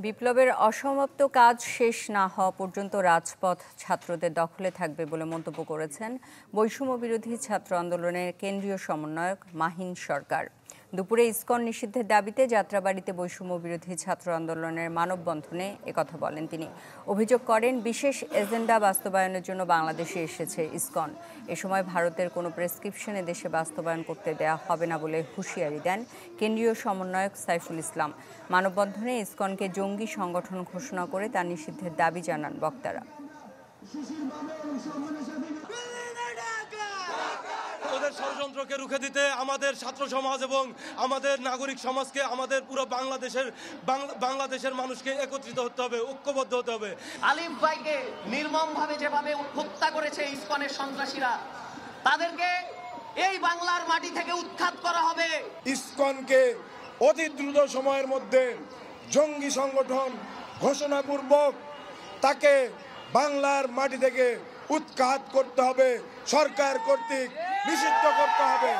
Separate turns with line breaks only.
বিপ্লবের অসমাপ্ত কাজ শেষ না হওয়া পর্যন্ত রাজপথ ছাত্রদের দখলে থাকবে বলে মন্তব্য করেছেন বৈষম্য বিরোধী ছাত্র আন্দোলনের কেন্দ্রীয় সমন্বয়ক মাহিন সরকার। দুপুরে ইসকন নিষিদ্ধের দাবিতে যাত্রাবাড়িতে বৈষম্য বিরোধী ছাত্র আন্দোলনের মানববন্ধনে একথা বলেন তিনি। অভিযোগ করেন, বিশেষ এজেন্ডা বাস্তবায়নের জন্য বাংলাদেশে এসেছে ইসকন। এ সময় ভারতের কোনো প্রেসক্রিপশনে দেশে বাস্তবায়ন করতে দেয়া হবে না বলে হুঁশিয়ারি দেন কেন্দ্রীয় সমন্বয়ক সাইফুল ইসলাম। মানববন্ধনে ইসকনকে জঙ্গি সংগঠন ঘোষণা করে তা নিষিদ্ধের দাবি জানান বক্তারা।
ওদের ষড়যন্ত্রকে রুখে দিতে আমাদের ছাত্র সমাজ এবং আমাদের নাগরিক সমাজকে, আমাদের পুরো বাংলাদেশের মানুষকে একত্রিত হতে হবে, ঐক্যবদ্ধ হতে হবে।
আলিফ ভাইকে নির্মমভাবে যেভাবে হত্যা করেছে ইসকনের সন্ত্রাসীরা, তাদেরকে এই বাংলার মাটি থেকে উৎখাত করা হবে।
ইসকনকে অতি দ্রুত সময়ের মধ্যে জঙ্গি সংগঠন ঘোষণাপূর্বক তাকে বাংলার মাটি থেকে উৎখাত করতে হবে, সরকার কর্তৃক নিষিদ্ধ করতে হবে।